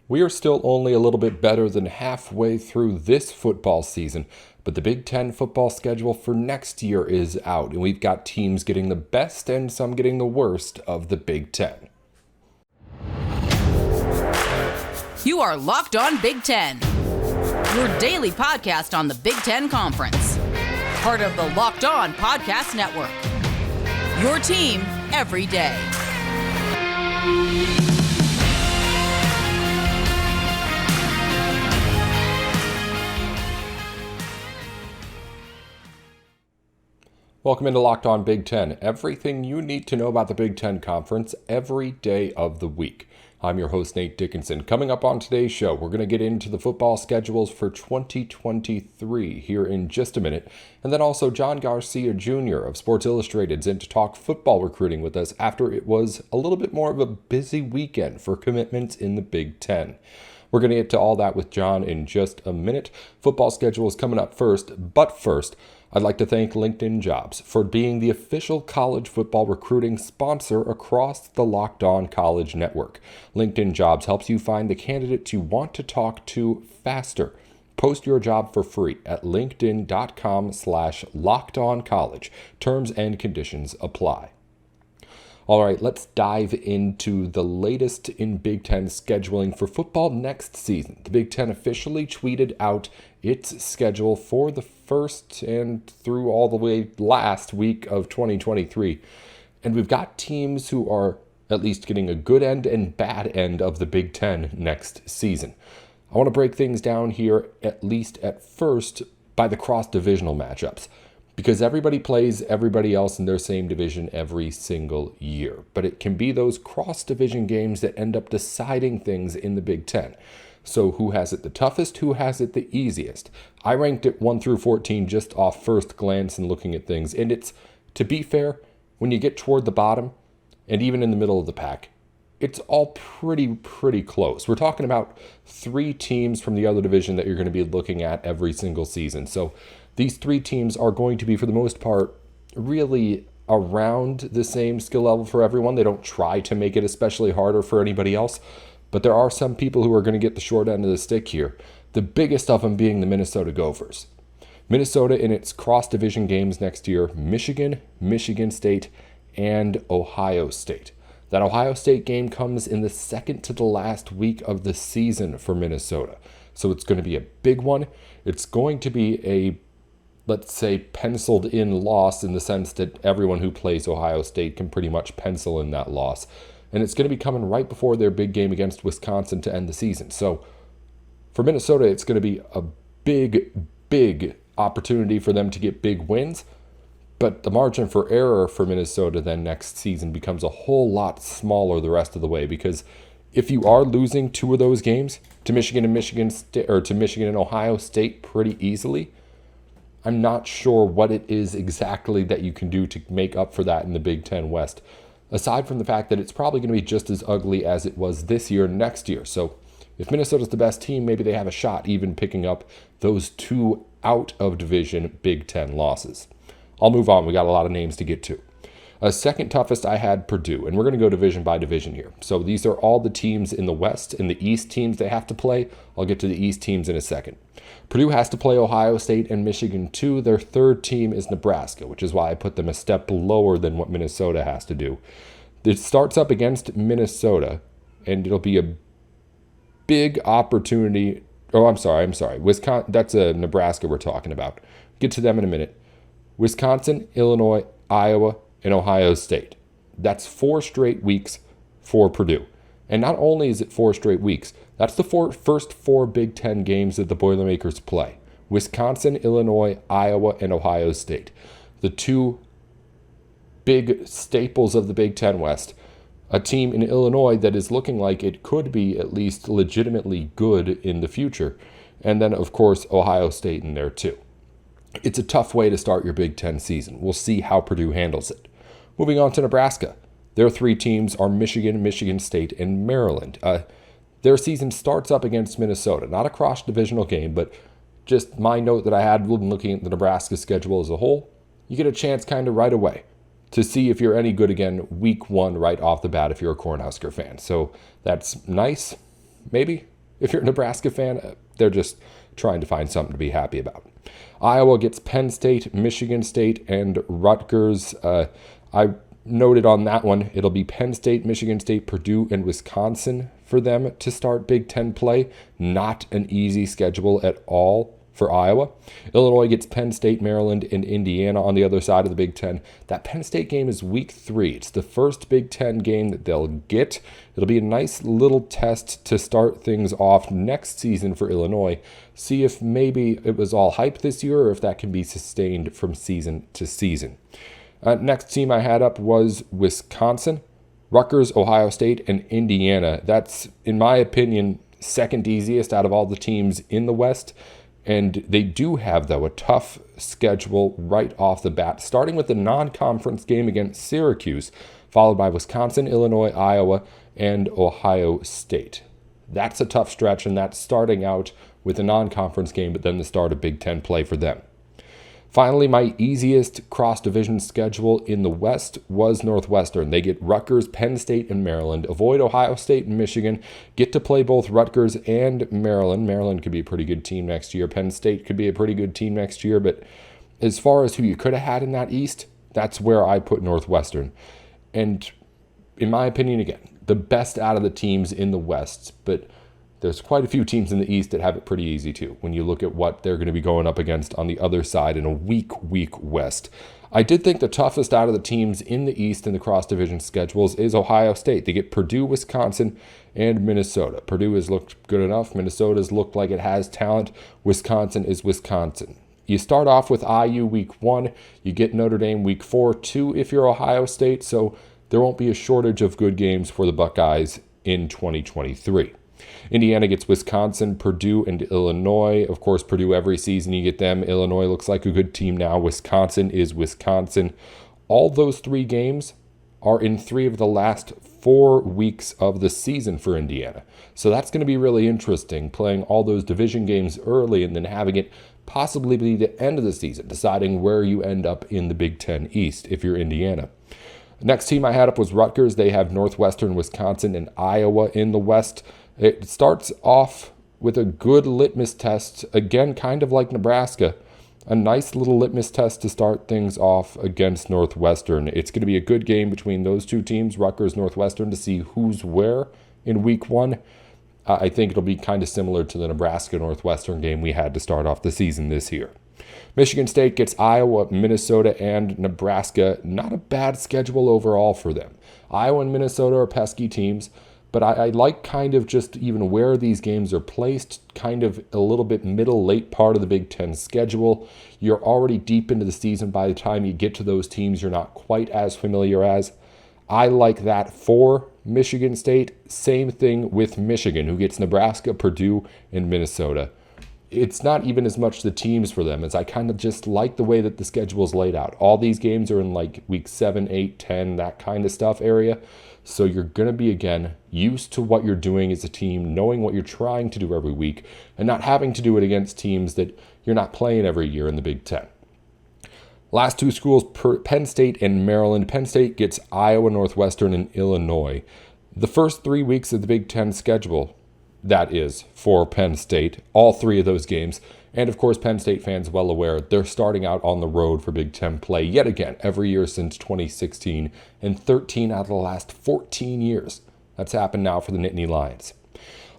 We are still only a little bit better than halfway through this football season, but the Big Ten football schedule for next year is out, and we've got teams getting the best and some getting the worst of the Big Ten. You are Locked On Big Ten, your daily podcast on the Big Ten Conference. Part of the Locked On Podcast Network. Your team every day. Welcome into Locked On Big Ten. Everything you need to know about the Big Ten Conference every day of the week. I'm your host, Nate Dickinson. Coming up on today's show, we're going to get into the football schedules for 2023 here in just a minute. And then also John Garcia Jr. of Sports Illustrated is in to talk football recruiting with us after it was a little bit more of a busy weekend for commitments in the Big Ten. We're going to get to all that with John in just a minute. Football schedule is coming up first, but first, I'd like to thank LinkedIn Jobs for being the official college football recruiting sponsor across the Locked On College Network. LinkedIn Jobs helps you find the candidates you want to talk to faster. Post your job for free at linkedin.com/lockedoncollege. Terms and conditions apply. All right, let's dive into the latest in Big Ten scheduling for football next season. The Big Ten officially tweeted out its schedule for the first and through all the way last week of 2023. And we've got teams who are at least getting a good end and bad end of the Big Ten next season. I want to break things down here, at least at first, by the cross-divisional matchups. Because everybody plays everybody else in their same division every single year. But it can be those cross-division games that end up deciding things in the Big Ten. So who has it the toughest? Who has it the easiest? I ranked it 1 through 14 just off first glance and looking at things. And it's, to be fair, when you get toward the bottom and even in the middle of the pack, it's all pretty close. We're talking about 3 teams from the other division that you're going to be looking at every single season. So these 3 teams are going to be, for the most part, really around the same skill level for everyone. They don't try to make it especially harder for anybody else, but there are some people who are going to get the short end of the stick here, the biggest of them being the Minnesota Gophers. Minnesota in its cross-division games next year, Michigan, Michigan State, and Ohio State. That Ohio State game comes in the second to the last week of the season for Minnesota. So it's going to be a big one. It's going to be a, let's say, penciled in loss in the sense that everyone who plays Ohio State can pretty much pencil in that loss. And it's going to be coming right before their big game against Wisconsin to end the season. So for Minnesota, it's going to be a big opportunity for them to get big wins. But the margin for error for Minnesota then next season becomes a whole lot smaller the rest of the way, because if you are losing 2 of those games to Michigan and Michigan State, or to Michigan and Ohio State pretty easily, I'm not sure what it is exactly that you can do to make up for that in the Big Ten West, aside from the fact that it's probably going to be just as ugly as it was this year next year. So if Minnesota's the best team, maybe they have a shot even picking up those 2 out-of-division Big Ten losses. I'll move on. We got a lot of names to get to. Second toughest, I had Purdue, and we're going to go division by division here. So these are all the teams in the West and the East teams they have to play. I'll get to the East teams in a second. Purdue has to play Ohio State and Michigan too. Their third team is Nebraska, which is why I put them a step lower than what Minnesota has to do. It starts up against Minnesota, and it'll be a big opportunity. Oh, I'm sorry. Wisconsin. That's Nebraska we're talking about. Get to them in a minute. Wisconsin, Illinois, Iowa, and Ohio State. That's 4 straight weeks for Purdue. And not only is it 4 straight weeks, that's the first 4 Big Ten games that the Boilermakers play. Wisconsin, Illinois, Iowa, and Ohio State. The 2 big staples of the Big Ten West. A team in Illinois that is looking like it could be at least legitimately good in the future. And then, of course, Ohio State in there too. It's a tough way to start your Big Ten season. We'll see how Purdue handles it. Moving on to Nebraska. Their 3 teams are Michigan, Michigan State, and Maryland. Their season starts up against Minnesota. Not a cross-divisional game, but just my note that I had when looking at the Nebraska schedule as a whole. You get a chance kind of right away to see if you're any good again week 1 right off the bat if you're a Cornhusker fan. So that's nice, maybe. If you're a Nebraska fan, they're just trying to find something to be happy about. Iowa gets Penn State, Michigan State, and Rutgers. I noted on that one, it'll be Penn State, Michigan State, Purdue, and Wisconsin for them to start Big Ten play. Not an easy schedule at all for Iowa. Illinois gets Penn State, Maryland, and Indiana on the other side of the Big Ten. That Penn State game is week 3. It's the first Big Ten game that they'll get. It'll be a nice little test to start things off next season for Illinois. See if maybe it was all hype this year or if that can be sustained from season to season. Next team I had up was Wisconsin, Rutgers, Ohio State, and Indiana. That's, in my opinion, second easiest out of all the teams in the West. And they do have, though, a tough schedule right off the bat, starting with the non-conference game against Syracuse, followed by Wisconsin, Illinois, Iowa, and Ohio State. That's a tough stretch, and that's starting out with a non-conference game, but then the start of Big Ten play for them. Finally, my easiest cross-division schedule in the West was Northwestern. They get Rutgers, Penn State, and Maryland. Avoid Ohio State and Michigan. Get to play both Rutgers and Maryland. Maryland could be a pretty good team next year. Penn State could be a pretty good team next year. But as far as who you could have had in that East, that's where I put Northwestern. And in my opinion, again, the best out of the teams in the West. But there's quite a few teams in the East that have it pretty easy too, when you look at what they're going to be going up against on the other side in a weak West. I did think the toughest out of the teams in the East in the cross-division schedules is Ohio State. They get Purdue, Wisconsin, and Minnesota. Purdue has looked good enough. Minnesota's looked like it has talent. Wisconsin is Wisconsin. You start off with IU week 1. You get Notre Dame week 4, too, if you're Ohio State. So there won't be a shortage of good games for the Buckeyes in 2023. Indiana gets Wisconsin, Purdue, and Illinois. Of course, Purdue every season you get them. Illinois looks like a good team now. Wisconsin is Wisconsin. All those 3 games are in 3 of the last 4 weeks of the season for Indiana. So that's going to be really interesting, playing all those division games early and then having it possibly be the end of the season, deciding where you end up in the Big Ten East if you're Indiana. Next team I had up was Rutgers. They have Northwestern, Wisconsin, and Iowa in the West. It starts off with a good litmus test, again, kind of like Nebraska. A nice little litmus test to start things off against Northwestern. It's going to be a good game between those two teams, Rutgers, Northwestern, to see who's where in week 1. I think it'll be kind of similar to the Nebraska-Northwestern game we had to start off the season this year. Michigan State gets Iowa, Minnesota, and Nebraska. Not a bad schedule overall for them. Iowa and Minnesota are pesky teams, but I like kind of just even where these games are placed, kind of a little bit late part of the Big Ten schedule. You're already deep into the season by the time you get to those teams you're not quite as familiar as. I like that for Michigan State. Same thing with Michigan, who gets Nebraska, Purdue, and Minnesota. It's not even as much the teams for them as I kind of just like the way that the schedule is laid out. All these games are in like week 7, 8, 10, that kind of stuff area. So you're going to be, again, used to what you're doing as a team, knowing what you're trying to do every week, and not having to do it against teams that you're not playing every year in the Big Ten. Last 2 schools, Penn State and Maryland. Penn State gets Iowa, Northwestern, and Illinois. The first 3 weeks of the Big Ten schedule, that is, for Penn State, all 3 of those games. And of course, Penn State fans well aware, they're starting out on the road for Big Ten play yet again, every year since 2016, and 13 out of the last 14 years. That's happened now for the Nittany Lions.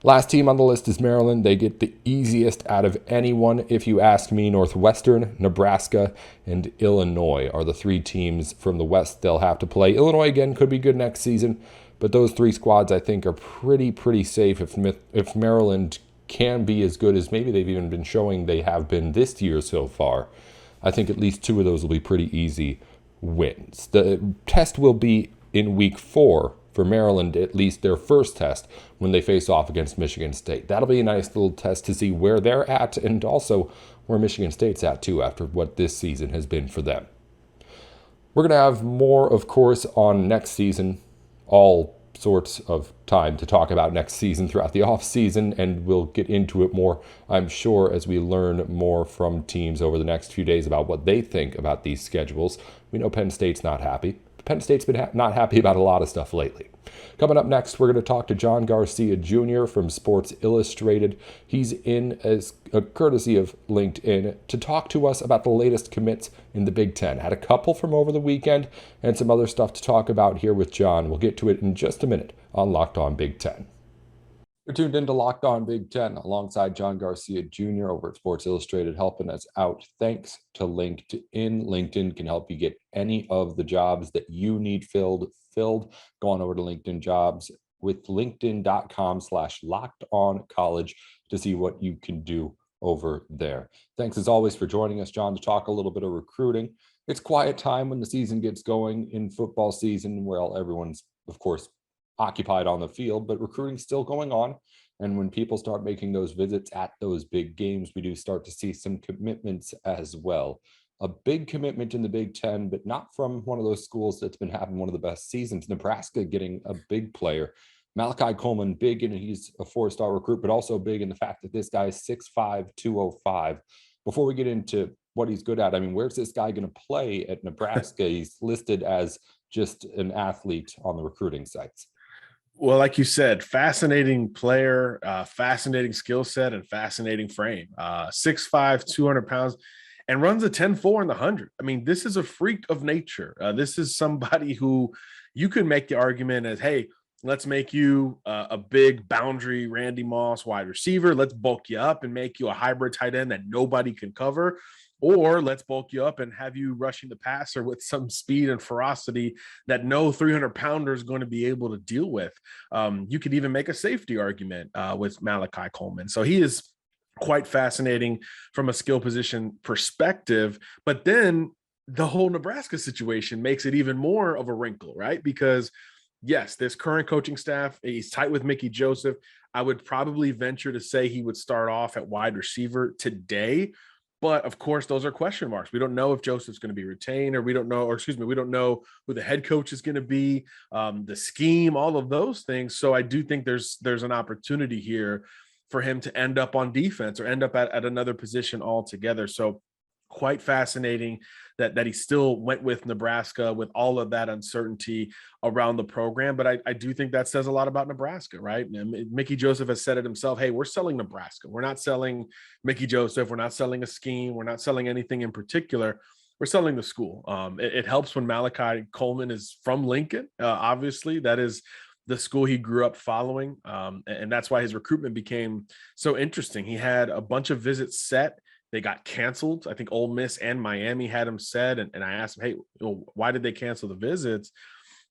Last team on the list is Maryland. They get the easiest out of anyone, if you ask me. Northwestern, Nebraska, and Illinois are the 3 teams from the West they'll have to play. Illinois, again, could be good next season, but those 3 squads, I think, are pretty safe if Maryland can be as good as maybe they've even been showing they have been this year so far. I think at least 2 of those will be pretty easy wins. The test will be in week 4 for Maryland, at least their first test, when they face off against Michigan State. That'll be a nice little test to see where they're at and also where Michigan State's at too after what this season has been for them. We're going to have more, of course, on next season, all sorts of time to talk about next season throughout the off season, and we'll get into it more, I'm sure, as we learn more from teams over the next few days about what they think about these schedules. We know Penn State's not happy. Penn State's been not happy about a lot of stuff lately. Coming up next, we're going to talk to John Garcia Jr. from Sports Illustrated. He's in as a courtesy of LinkedIn to talk to us about the latest commits in the Big Ten. Had a couple from over the weekend and some other stuff to talk about here with John. We'll get to it in just a minute on Locked On Big Ten. You're tuned into Locked On Big Ten alongside John Garcia Jr. over at Sports Illustrated, helping us out. Thanks to LinkedIn. LinkedIn can help you get any of the jobs that you need filled. Go on over to LinkedIn Jobs with linkedin.com/lockedoncollege to see what you can do over there. Thanks as always for joining us, John, to talk a little bit of recruiting. It's quiet time when the season gets going in football season. Well, everyone's, of course, occupied on the field, but recruiting's still going on. And when people start making those visits at those big games, we do start to see some commitments as well. A big commitment in the Big Ten, but not from one of those schools that's been having one of the best seasons. Nebraska getting a big player. Malachi Coleman, big, and he's a four-star recruit, but also big in the fact that this guy is 6'5", 205. Before we get into what he's good at, I mean, where's this guy going to play at Nebraska? He's listed as just an athlete on the recruiting sites. Well, like you said, fascinating player, fascinating skill set, and fascinating frame. 6'5", 200 pounds, and runs a 10.4 in the 100. I mean, this is a freak of nature. This is somebody who you could make the argument as, hey, let's make you a big boundary Randy Moss wide receiver. Let's bulk you up and make you a hybrid tight end that nobody can cover. Or let's bulk you up and have you rushing the passer with some speed and ferocity that no 300-pounder is going to be able to deal with. You could even make a safety argument with Malachi Coleman. So he is quite fascinating from a skill position perspective. But then the whole Nebraska situation makes it even more of a wrinkle, right? Because yes, this current coaching staff, he's tight with Mickey Joseph. I would probably venture to say he would start off at wide receiver today. But of course, those are question marks. We don't know if Joseph's going to be retained, or we don't know who the head coach is going to be, the scheme, all of those things. So I do think there's an opportunity here for him to end up on defense or end up at another position altogether. So quite fascinating that he still went with Nebraska with all of that uncertainty around the program. But I do think that says a lot about Nebraska, right? And Mickey Joseph has said it himself. Hey, we're selling Nebraska. We're not selling Mickey Joseph. We're not selling a scheme. We're not selling anything in particular. We're selling the school. It helps when Malachi Coleman is from Lincoln. Obviously, that is the school he grew up following. And that's why his recruitment became so interesting. He had a bunch of visits set. They got canceled. I think Ole Miss and Miami had him said. And I asked him, hey, why did they cancel the visits?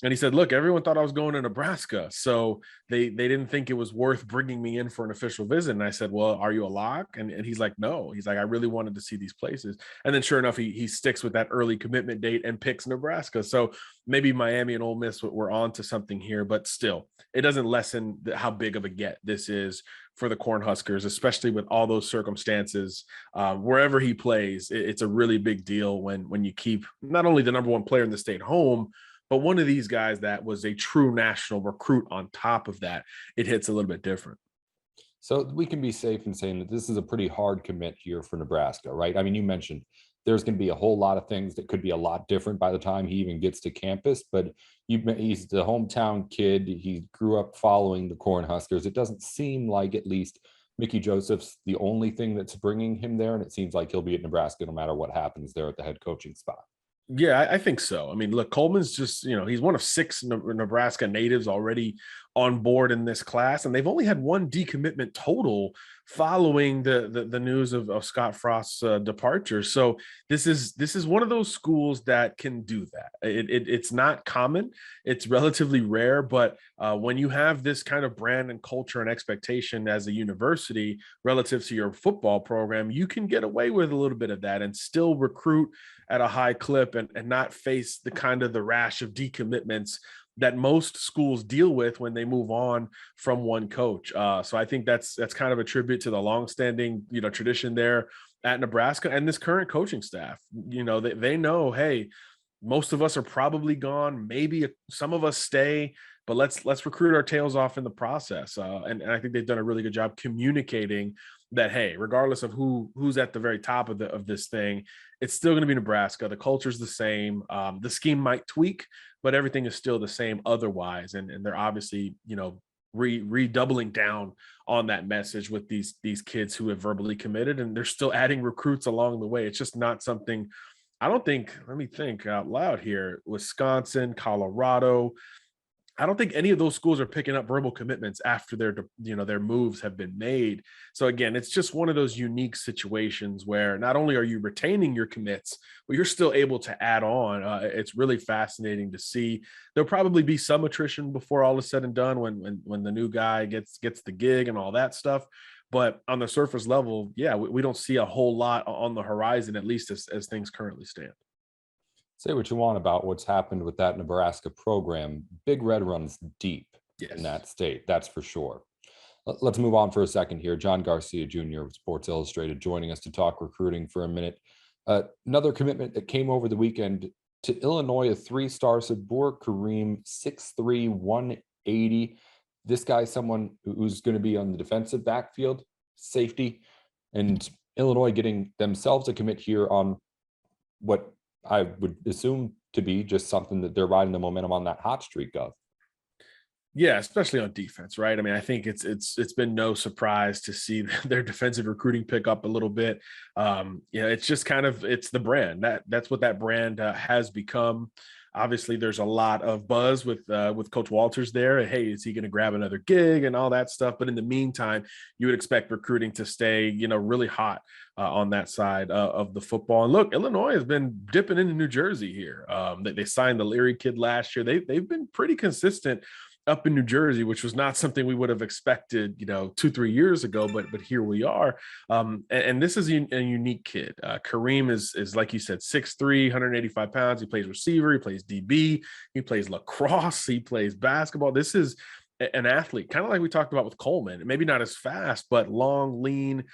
And he said, look, everyone thought I was going to Nebraska. So they didn't think it was worth bringing me in for an official visit. And I said, well, are you a lock? And he's like, no. He's like, I really wanted to see these places. And then sure enough, he sticks with that early commitment date and picks Nebraska. So maybe Miami and Ole Miss were on to something here, but still, it doesn't lessen how big of a get this is for the Cornhuskers, especially with all those circumstances. Wherever he plays, it's a really big deal when you keep not only the number one player in the state home, but one of these guys that was a true national recruit on top of that. It hits a little bit different. So we can be safe in saying that this is a pretty hard commit here for Nebraska, right? I mean, you mentioned there's going to be a whole lot of things that could be a lot different by the time he even gets to campus, but he's the hometown kid. He grew up following the Cornhuskers. It doesn't seem like at least Mickey Joseph's the only thing that's bringing him there, and it seems like he'll be at Nebraska no matter what happens there at the head coaching spot. Yeah, I think so. I mean, look, Coleman's just, he's one of 6 Nebraska natives already on board in this class, and they've only had 1 decommitment total following the news of Scott Frost's departure. So this is one of those schools that can do that. It's not common. It's relatively rare, but when you have this kind of brand and culture and expectation as a university relative to your football program, you can get away with a little bit of that and still recruit at a high clip and not face the rash of decommitments that most schools deal with when they move on from one coach. So I think that's kind of a tribute to the longstanding, tradition there at Nebraska and this current coaching staff. They know, hey, most of us are probably gone. Maybe some of us stay. but let's recruit our tails off in the process. And I think they've done a really good job communicating that, hey, regardless of who's at the very top of this thing, it's still going to be Nebraska. The culture's the same. The scheme might tweak, but everything is still the same otherwise. And they're obviously, redoubling down on that message with these kids who have verbally committed, and they're still adding recruits along the way. It's just not something, I don't think, let me think out loud here. Wisconsin, Colorado, I don't think any of those schools are picking up verbal commitments after their moves have been made. So again, it's just one of those unique situations where not only are you retaining your commits, but you're still able to add on. It's really fascinating to see. There'll probably be some attrition before all is said and done when the new guy gets the gig and all that stuff. But on the surface level, yeah, we don't see a whole lot on the horizon, at least as things currently stand. Say what you want about what's happened with that Nebraska program. Big Red runs deep in that state, that's for sure. Let's move on for a second here. John Garcia Jr. of Sports Illustrated joining us to talk recruiting for a minute. Another commitment that came over the weekend to Illinois, a 3-star Sabur Kareem, 6'3", 180. This guy's someone who's going to be on the defensive backfield, safety, and Illinois getting themselves a commit here on what I would assume to be just something that they're riding the momentum on that hot streak of. Yeah, especially on defense, right? I mean, I think it's been no surprise to see their defensive recruiting pick up a little bit. It's just it's the brand that's what that brand has become. Obviously, there's a lot of buzz with Coach Walters there. Hey, is he going to grab another gig and all that stuff? But in the meantime, you would expect recruiting to stay, really hot on that side of the football. And look, Illinois has been dipping into New Jersey here. They signed the Leary kid last year. They've been pretty consistent up in New Jersey, which was not something we would have expected, 2-3 years ago, but here we are. And this is a unique kid. Kareem is like you said, 6'3", 185 pounds. He plays receiver, he plays DB, he plays lacrosse, he plays basketball. This is an athlete, kind of like we talked about with Coleman, maybe not as fast, but long, lean.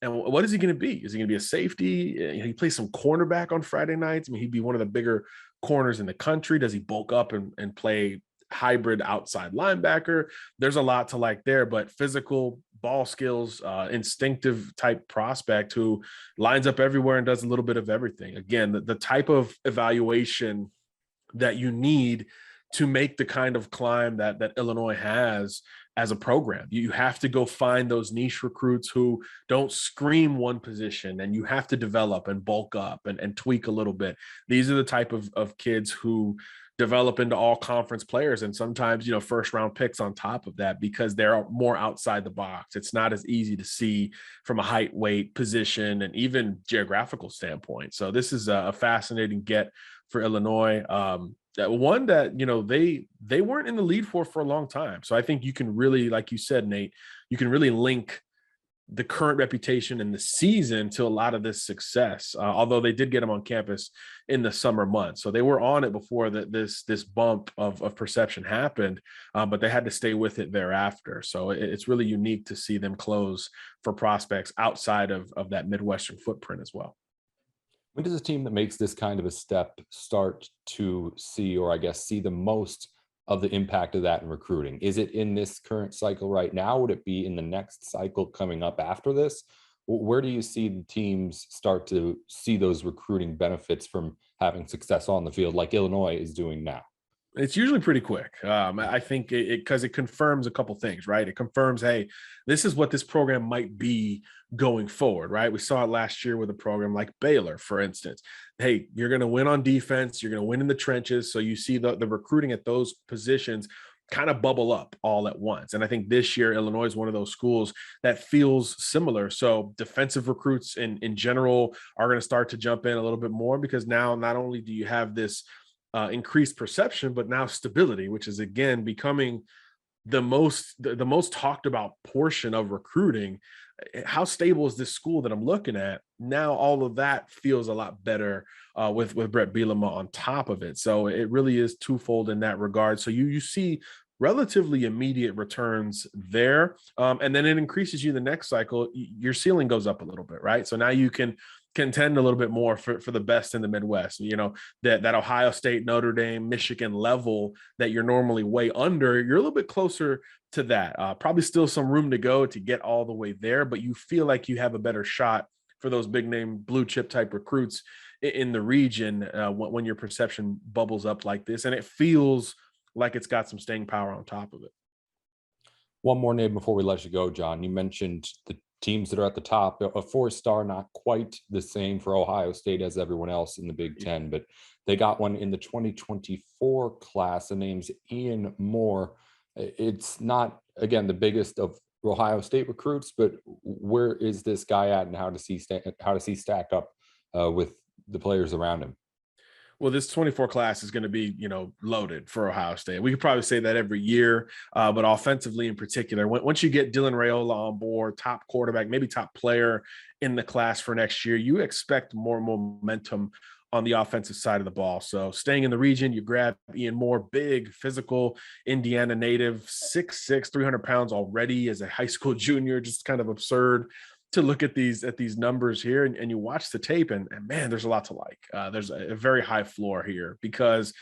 And what is he going to be? Is he going to be a safety? He plays some cornerback on Friday nights. I mean, he'd be one of the bigger corners in the country. Does he bulk up and play hybrid outside linebacker? There's a lot to like there, but physical, ball skills, instinctive type prospect who lines up everywhere and does a little bit of everything. Again, the type of evaluation that you need to make the kind of climb that Illinois has as a program. You have to go find those niche recruits who don't scream one position, and you have to develop and bulk up and tweak a little bit. These are the type of kids who develop into all conference players, and sometimes, first round picks on top of that, because they're more outside the box. It's not as easy to see from a height, weight, position, and even geographical standpoint. So this is a fascinating get for Illinois. One that, they weren't in the lead for a long time. So I think you can really, like you said, Nate, you can really link the current reputation in the season to a lot of this success, although they did get him on campus in the summer months. So they were on it before this bump of perception happened, but they had to stay with it thereafter. So it's really unique to see them close for prospects outside of that Midwestern footprint as well. When does a team that makes this kind of a step start to see, or I guess see the most of the impact of that in recruiting? Is it in this current cycle right now? Would it be in the next cycle coming up after this? Where do you see the teams start to see those recruiting benefits from having success on the field like Illinois is doing now? It's usually pretty quick. I think because it confirms a couple things, right? It confirms, hey, this is what this program might be going forward, right? We saw it last year with a program like Baylor, for instance. Hey, you're going to win on defense. You're going to win in the trenches. So you see the recruiting at those positions kind of bubble up all at once. And I think this year, Illinois is one of those schools that feels similar. So defensive recruits in general are going to start to jump in a little bit more, because now not only do you have this increased perception, but now stability, which is again becoming the most talked about portion of recruiting. How stable is this school that I'm looking at? Now all of that feels a lot better with Brett Bielema on top of it. So it really is twofold in that regard. So you see relatively immediate returns there. And then it increases you the next cycle. Your ceiling goes up a little bit, right? So now you can contend a little bit more for the best in the Midwest. That Ohio State, Notre Dame, Michigan level that you're normally way under, you're a little bit closer to that. Probably still some room to go to get all the way there, but you feel like you have a better shot for those big name blue chip type recruits in the region when your perception bubbles up like this, and it feels like it's got some staying power on top of it. One more name before we let you go, John. You mentioned the teams that are at the top. A 4-star, not quite the same for Ohio State as everyone else in the Big Ten, but they got one in the 2024 class. The name's Ian Moore. It's not, again, the biggest of Ohio State recruits, but where is this guy at, and how does he stack up with the players around him? Well, this 24 class is going to be, loaded for Ohio State. We could probably say that every year, but offensively in particular, once you get Dylan Raiola on board, top quarterback, maybe top player in the class for next year, you expect more momentum on the offensive side of the ball. So staying in the region, you grab Ian Moore, big, physical Indiana native, 6'6", 300 pounds already as a high school junior, just kind of absurd to look at these numbers here, and you watch the tape, and man, there's a lot to like. There's a very high floor here because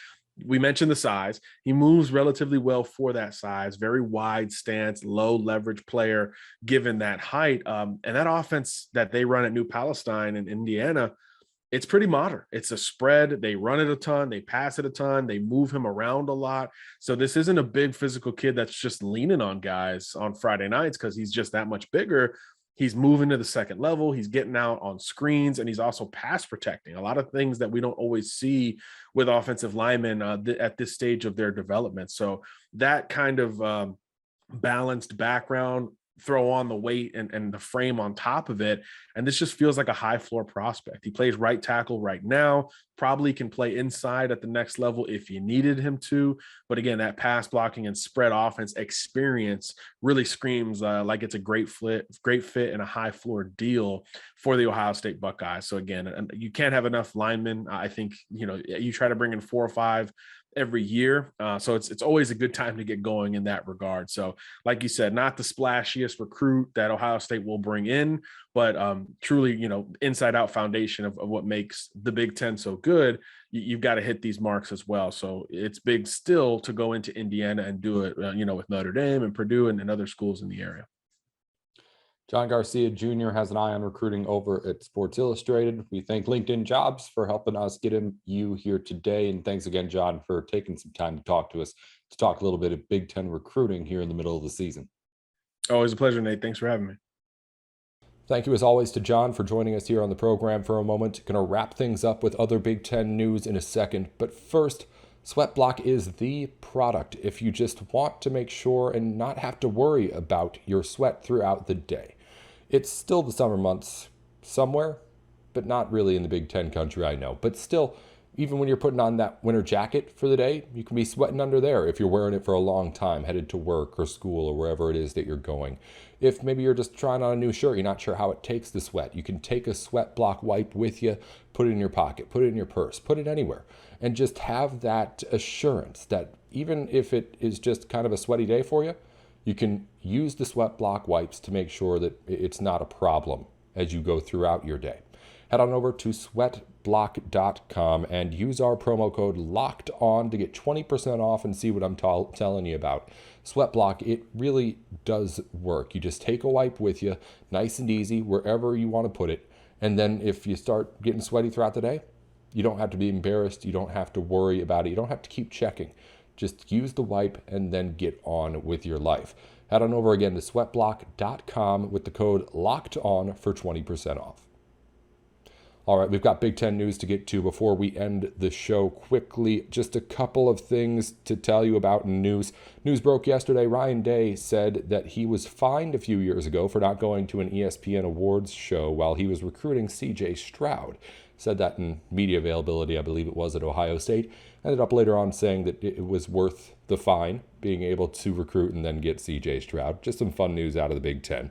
we mentioned the size. He moves relatively well for that size, very wide stance, low leverage player given that height. And that offense that they run at New Palestine in Indiana, it's pretty modern. It's a spread. They run it a ton. They pass it a ton. They move him around a lot. So this isn't a big physical kid that's just leaning on guys on Friday nights because he's just that much bigger. He's moving to the second level. He's getting out on screens, and he's also pass protecting. A lot of things that we don't always see with offensive linemen at this stage of their development. So that kind of balanced background, throw on the weight and the frame on top of it, and this just feels like a high floor prospect. He plays right tackle right now, probably can play inside at the next level if you needed him to, but again, that pass blocking and spread offense experience really screams like it's a great fit and a high floor deal for the Ohio State Buckeyes. So again, you can't have enough linemen. I think you try to bring in 4 or 5 every year. So it's always a good time to get going in that regard. So like you said, not the splashiest recruit that Ohio State will bring in, but truly, inside out foundation of what makes the Big Ten so good. You've got to hit these marks as well. So it's big still to go into Indiana and do it, with Notre Dame and Purdue and other schools in the area. John Garcia Jr. has an eye on recruiting over at Sports Illustrated. We thank LinkedIn Jobs for helping us get you here today. And thanks again, John, for taking some time to talk to us, to talk a little bit of Big Ten recruiting here in the middle of the season. Always a pleasure, Nate. Thanks for having me. Thank you, as always, to John for joining us here on the program for a moment. Going to wrap things up with other Big Ten news in a second. But first, Sweatblock is the product if you just want to make sure and not have to worry about your sweat throughout the day. It's still the summer months somewhere, but not really in the Big Ten country, I know. But still, even when you're putting on that winter jacket for the day, you can be sweating under there if you're wearing it for a long time, headed to work or school or wherever it is that you're going. If maybe you're just trying on a new shirt, you're not sure how it takes the sweat, you can take a sweat block wipe with you, put it in your pocket, put it in your purse, put it anywhere, and just have that assurance that even if it is just kind of a sweaty day for you, you can use the sweat block wipes to make sure that it's not a problem as you go throughout your day. Head on over to sweatblock.com and use our promo code LOCKEDON to get 20% off and see what I'm telling you about. Sweatblock, it really does work. You just take a wipe with you, nice and easy, wherever you want to put it. And then if you start getting sweaty throughout the day, you don't have to be embarrassed. You don't have to worry about it. You don't have to keep checking. Just use the wipe and then get on with your life. Head on over again to sweatblock.com with the code LOCKEDON for 20% off. All right, we've got Big Ten news to get to before we end the show quickly. Just a couple of things to tell you about in news. News broke yesterday. Ryan Day said that he was fined a few years ago for not going to an ESPN awards show while he was recruiting C.J. Stroud. Said that in media availability, I believe it was at Ohio State. Ended up later on saying that it was worth the fine, being able to recruit and then get C.J. Stroud. Just some fun news out of the Big Ten.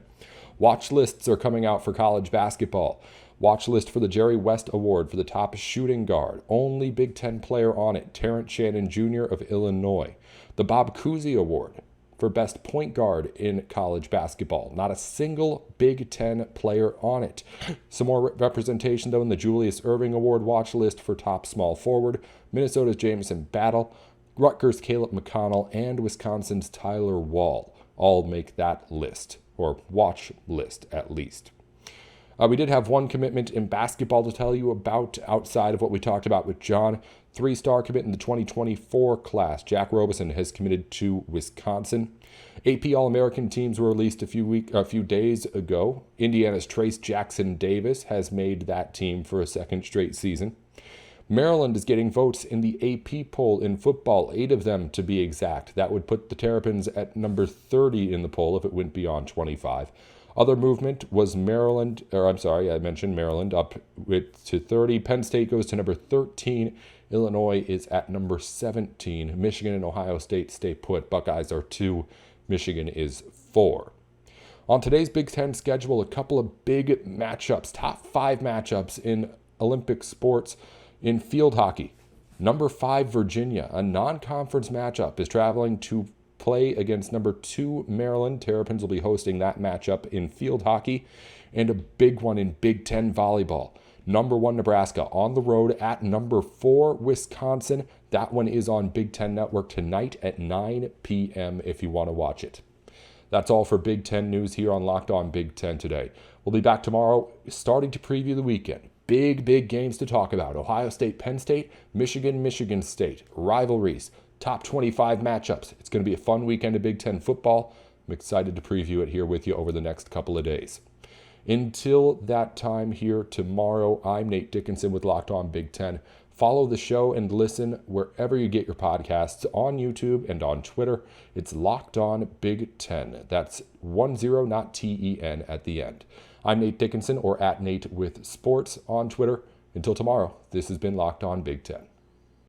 Watch lists are coming out for college basketball. Watch list for the Jerry West Award for the top shooting guard. Only Big Ten player on it, Terrence Shannon Jr. of Illinois. The Bob Cousy Award. for best point guard in college basketball. Not a single Big Ten player on it. Some more representation, though, in the Julius Erving Award watch list for top small forward. Minnesota's Jamison Battle, Rutgers' Caleb McConnell, and Wisconsin's Tyler Wall all make that list, or watch list at least. We did have one commitment in basketball to tell you about outside of what we talked about with John. 3-star commit in the 2024 class. Jack Robeson has committed to Wisconsin. AP All-American teams were released a few days ago. Indiana's Trace Jackson Davis has made that team for a second straight season. Maryland is getting votes in the AP poll in football, 8 of them to be exact. That would put the Terrapins at number 30 in the poll if it went beyond 25. Other movement was I mentioned Maryland up to 30. Penn State goes to number 13. Illinois is at number 17. Michigan and Ohio State stay put. Buckeyes are 2. Michigan is 4. On today's Big Ten schedule, a couple of big matchups, top 5 matchups in Olympic sports. In field hockey, number 5 Virginia, a non-conference matchup, is traveling to play against number 2 Maryland. Terrapins will be hosting that matchup in field hockey. And a big one in Big Ten volleyball. Number 1 Nebraska on the road at number 4 Wisconsin. That one is on Big Ten Network tonight at 9 p.m. if you want to watch it. That's all for Big Ten news here on Locked On Big Ten today. We'll be back tomorrow starting to preview the weekend. Big games to talk about. Ohio State, Penn State, Michigan State. Rivalries, top 25 matchups. It's going to be a fun weekend of Big Ten football. I'm excited to preview it here with you over the next couple of days. Until that time here tomorrow, I'm Nate Dickinson with Locked On Big Ten. Follow the show and listen wherever you get your podcasts on YouTube and on Twitter. It's Locked On Big Ten. That's 10, not T-E-N at the end. I'm Nate Dickinson, or at Nate with Sports on Twitter. Until tomorrow, this has been Locked On Big Ten.